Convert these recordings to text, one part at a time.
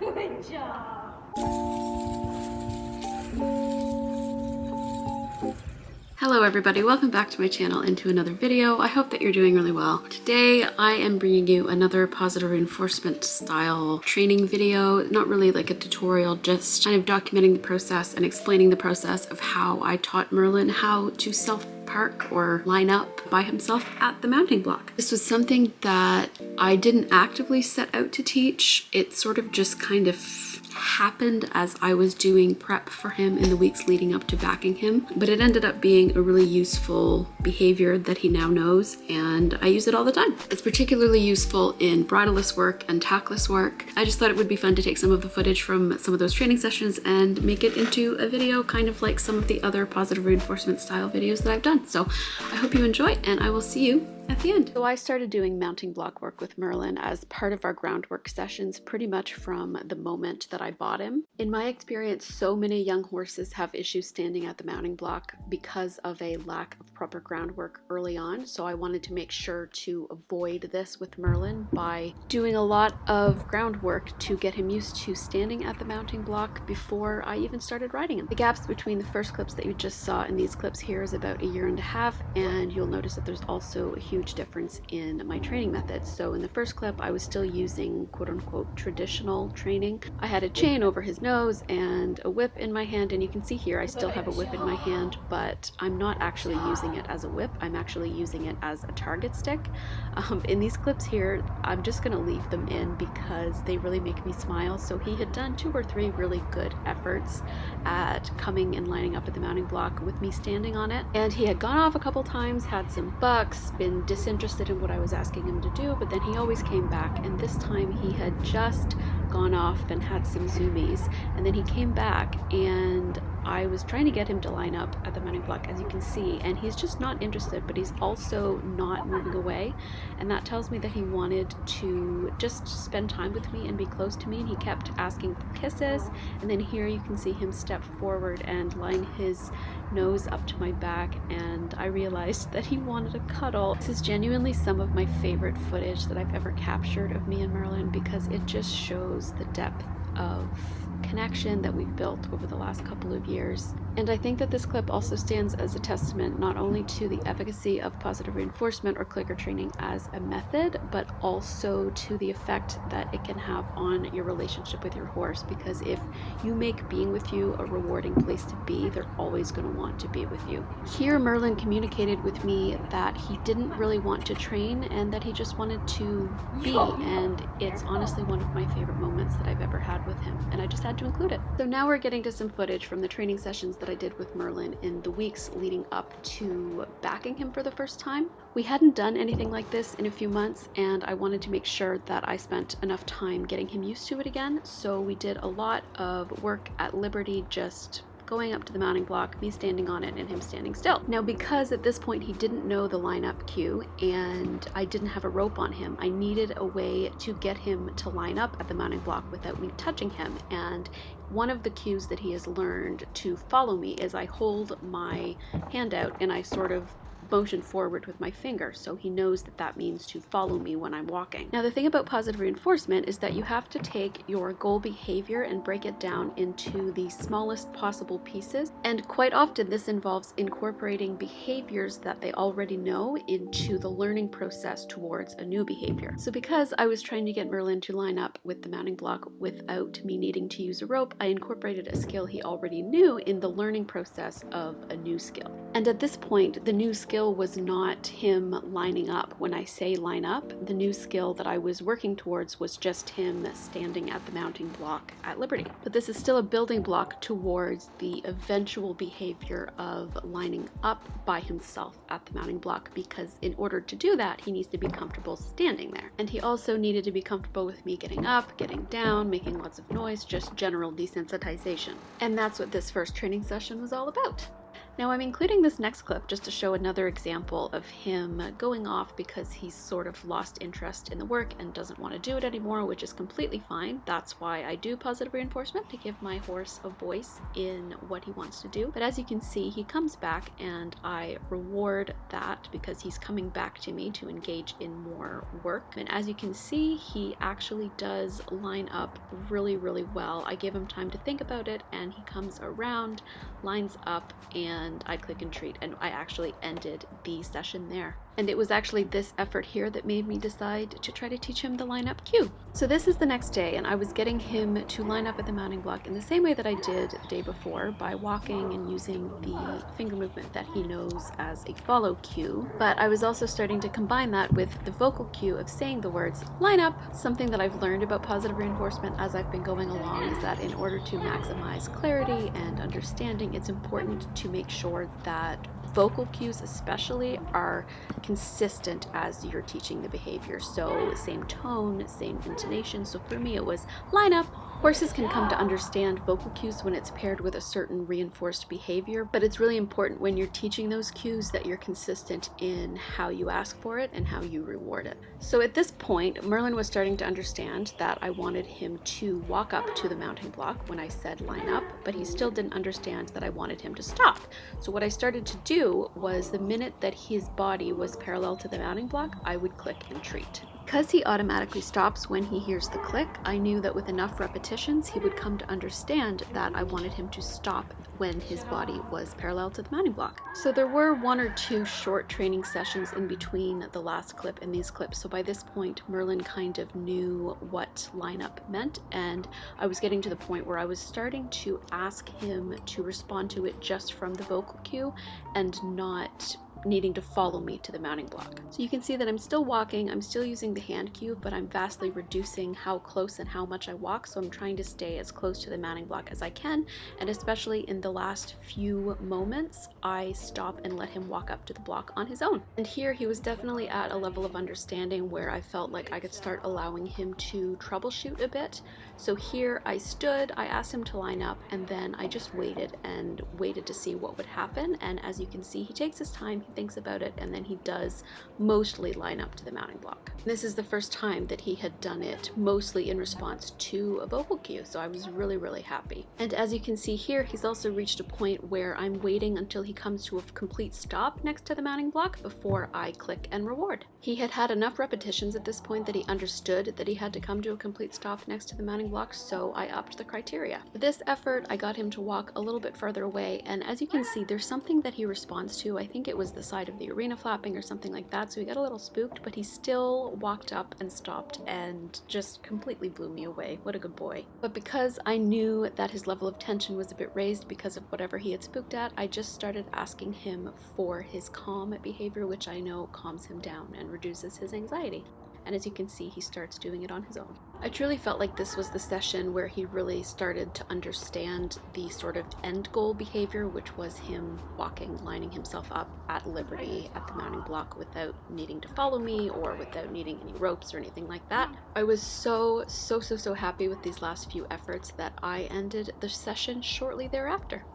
Good job. Hello everybody, welcome back to my channel and to another video. I hope that you're doing really well. Today I am bringing you another positive reinforcement style training video. Not really like a tutorial, just kind of documenting the process and explaining the process of how I taught Merlin how to self-park or line up by himself at the mounting block. This was something that I didn't actively set out to teach. It sort of just kind of happened as I was doing prep for him in the weeks leading up to backing him, but it ended up being a really useful behavior that he now knows, and I use it all the time. It's particularly useful in bridleless work and tackless work. I just thought it would be fun to take some of the footage from some of those training sessions and make it into a video, kind of like some of the other positive reinforcement style videos that I've done. So I hope you enjoy, and I will see you at the end. So I started doing mounting block work with Merlin as part of our groundwork sessions pretty much from the moment that I bought him. In my experience, so many young horses have issues standing at the mounting block because of a lack of proper groundwork early on. So I wanted to make sure to avoid this with Merlin by doing a lot of groundwork to get him used to standing at the mounting block before I even started riding him. The gaps between the first clips that you just saw and these clips here is about 1.5 years, and you'll notice that there's also a huge difference in my training methods. So in the first clip, I was still using quote-unquote traditional training. I had a chain over his nose and a whip in my hand, and you can see here I still have a whip in my hand, but I'm not actually using it as a whip. I'm actually using it as a target stick. In these clips here, I'm just gonna leave them in because they really make me smile. So he had done 2 or 3 really good efforts at coming and lining up at the mounting block with me standing on it, and he had gone off a couple times, had some bucks, been disinterested in what I was asking him to do, but then he always came back, and this time he had just gone off and had some zoomies, and then he came back, and I was trying to get him to line up at the mounting block, as you can see, and he's just not interested, but he's also not moving away, and that tells me that he wanted to just spend time with me and be close to me, and he kept asking for kisses. And then here you can see him step forward and line his nose up to my back, and I realized that he wanted a cuddle. This is genuinely some of my favorite footage that I've ever captured of me and Merlin because it just shows the depth of connection that we've built over the last couple of years. And I think that this clip also stands as a testament not only to the efficacy of positive reinforcement or clicker training as a method, but also to the effect that it can have on your relationship with your horse, because if you make being with you a rewarding place to be, they're always going to want to be with you. Here Merlin communicated with me that he didn't really want to train and that he just wanted to be, and it's honestly one of my favorite moments that I've ever had with him, and I just had to include it. So now we're getting to some footage from the training sessions that I did with Merlin in the weeks leading up to backing him for the first time. We hadn't done anything like this in a few months, and I wanted to make sure that I spent enough time getting him used to it again. So we did a lot of work at Liberty, just going up to the mounting block, me standing on it, and him standing still. Now, because at this point he didn't know the lineup cue and I didn't have a rope on him, I needed a way to get him to line up at the mounting block without me touching him. And one of the cues that he has learned to follow me is I hold my hand out and I sort of motion forward with my finger, so he knows that that means to follow me when I'm walking. Now, the thing about positive reinforcement is that you have to take your goal behavior and break it down into the smallest possible pieces, and quite often this involves incorporating behaviors that they already know into the learning process towards a new behavior. So because I was trying to get Merlin to line up with the mounting block without me needing to use a rope, I incorporated a skill he already knew in the learning process of a new skill. And at this point, the new skill was not him lining up. When I say line up, the new skill that I was working towards was just him standing at the mounting block at Liberty. But this is still a building block towards the eventual behavior of lining up by himself at the mounting block, because in order to do that, he needs to be comfortable standing there. And he also needed to be comfortable with me getting up, getting down, making lots of noise, just general desensitization. And that's what this first training session was all about. Now I'm including this next clip just to show another example of him going off because he's sort of lost interest in the work and doesn't want to do it anymore, which is completely fine. That's why I do positive reinforcement, to give my horse a voice in what he wants to do. But as you can see, he comes back and I reward that because he's coming back to me to engage in more work. And as you can see, he actually does line up really, really well. I give him time to think about it and he comes around, lines up, and I click and treat, and I actually ended the session there. And it was actually this effort here that made me decide to try to teach him the line up cue. So this is the next day, and I was getting him to line up at the mounting block in the same way that I did the day before, by walking and using the finger movement that he knows as a follow cue. But I was also starting to combine that with the vocal cue of saying the words line up. Something that I've learned about positive reinforcement as I've been going along is that in order to maximize clarity and understanding, it's important to make sure that vocal cues especially are consistent as you're teaching the behavior. So same tone, same intonation. So for me it was line up. Horses can come to understand vocal cues when it's paired with a certain reinforced behavior, but it's really important when you're teaching those cues that you're consistent in how you ask for it and how you reward it. So at this point, Merlin was starting to understand that I wanted him to walk up to the mounting block when I said line up, but he still didn't understand that I wanted him to stop. So what I started to do was the minute that his body was parallel to the mounting block, I would click and treat. Because he automatically stops when he hears the click, I knew that with enough repetitions, he would come to understand that I wanted him to stop when his body was parallel to the mounting block. So there were 1 or 2 short training sessions in between the last clip and these clips. So by this point, Merlin kind of knew what lineup meant, and I was getting to the point where I was starting to ask him to respond to it just from the vocal cue and not needing to follow me to the mounting block. So you can see that I'm still walking, I'm still using the hand cue, but I'm vastly reducing how close and how much I walk, so I'm trying to stay as close to the mounting block as I can, and especially in the last few moments, I stop and let him walk up to the block on his own. And here he was definitely at a level of understanding where I felt like I could start allowing him to troubleshoot a bit. So here I stood, I asked him to line up, and then I just waited and waited to see what would happen, and as you can see, he takes his time, he thinks about it, and then he does mostly line up to the mounting block. This is the first time that he had done it mostly in response to a vocal cue, so I was really, really happy. And as you can see here, he's also reached a point where I'm waiting until he comes to a complete stop next to the mounting block before I click and reward. He had had enough repetitions at this point that he understood that he had to come to a complete stop next to the mounting block, so I upped the criteria. For this effort, I got him to walk a little bit further away, and as you can see, there's something that he responds to. I think it was the side of the arena flapping or something like that, so he got a little spooked, but he still walked up and stopped and just completely blew me away. What a good boy. But because I knew that his level of tension was a bit raised because of whatever he had spooked at, I just started asking him for his calm behavior, which I know calms him down and reduces his anxiety. And as you can see, he starts doing it on his own. I truly felt like this was the session where he really started to understand the sort of end goal behavior, which was him walking, lining himself up at liberty at the mounting block without needing to follow me or without needing any ropes or anything like that. I was so happy with these last few efforts that I ended the session shortly thereafter.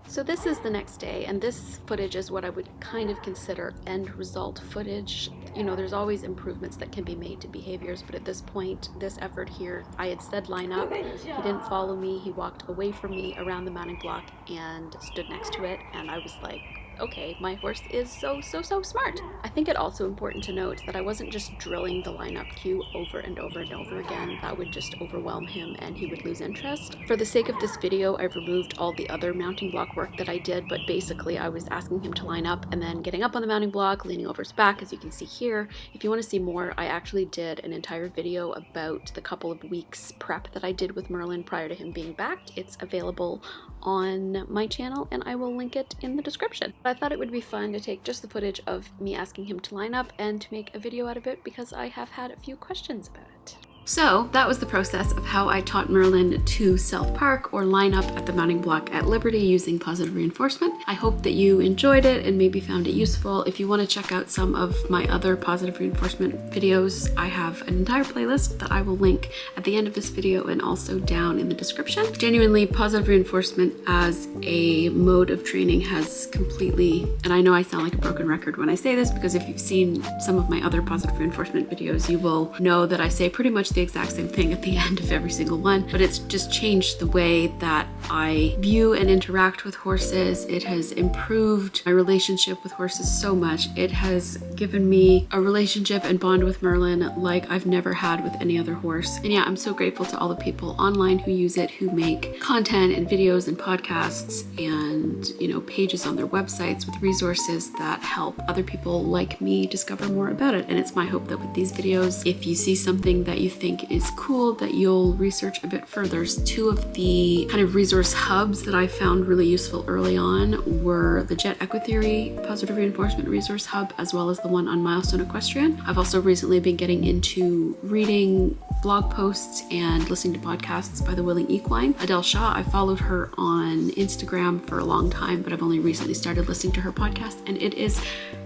So this is the next day, and this footage is what I would kind of consider end result footage. You know, there's always improvements that can be made to behaviors, but at this point, this effort here, I had said line up, he didn't follow me, he walked away from me around the mounting block and stood next to it, and I was like, okay, my horse is so smart. I think it also important to note that I wasn't just drilling the lineup cue over and over and over again. That would just overwhelm him and he would lose interest. For the sake of this video, I've removed all the other mounting block work that I did, but basically I was asking him to line up and then getting up on the mounting block, leaning over his back, as you can see here. If you want to see more, I actually did an entire video about the couple of weeks prep that I did with Merlin prior to him being backed. It's available on my channel and I will link it in the description. I thought it would be fun to take just the footage of me asking him to line up and to make a video out of it because I have had a few questions about it. So that was the process of how I taught Merlin to self-park or line up at the mounting block at Liberty using positive reinforcement. I hope that you enjoyed it and maybe found it useful. If you want to check out some of my other positive reinforcement videos, I have an entire playlist that I will link at the end of this video and also down in the description. Genuinely, positive reinforcement as a mode of training has completely, and I know I sound like a broken record when I say this, because if you've seen some of my other positive reinforcement videos, you will know that I say pretty much the exact same thing at the end of every single one, but it's just changed the way that I view and interact with horses. It has improved my relationship with horses so much. It has given me a relationship and bond with Merlin like I've never had with any other horse. And yeah, I'm so grateful to all the people online who use it, who make content and videos and podcasts and, you know, pages on their websites with resources that help other people like me discover more about it. And it's my hope that with these videos, if you see something that you think is cool, that you'll research a bit further. Two of the kind of resource hubs that I found really useful early on were the Jet Equitheory Positive Reinforcement Resource Hub, as well as the one on Milestone Equestrian. I've also recently been getting into reading blog posts and listening to podcasts by the Willing Equine. Adele Shaw, I followed her on Instagram for a long time, but I've only recently started listening to her podcast, and it is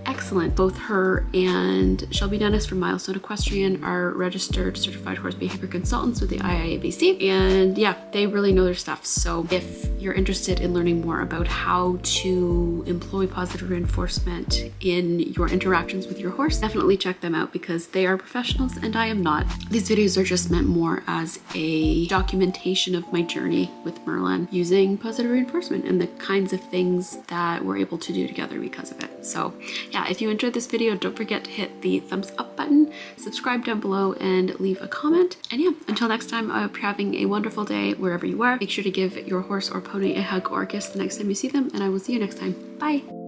excellent. Both her and Shelby Dennis from Milestone Equestrian are registered certified horse behavior consultants with the IIABC, and yeah, they really know their stuff. So if you're interested in learning more about how to employ positive reinforcement in your interactions with your horse, definitely check them out, because they are professionals and I am not. These videos are just meant more as a documentation of my journey with Merlin using positive reinforcement and the kinds of things that we're able to do together because of it. So yeah, if you enjoyed this video, don't forget to hit the thumbs up button, subscribe down below, and leave a comment. And yeah, until next time, I hope you're having a wonderful day wherever you are. Make sure to give your horse or pony a hug or a kiss the next time you see them, and I will see you next time. Bye!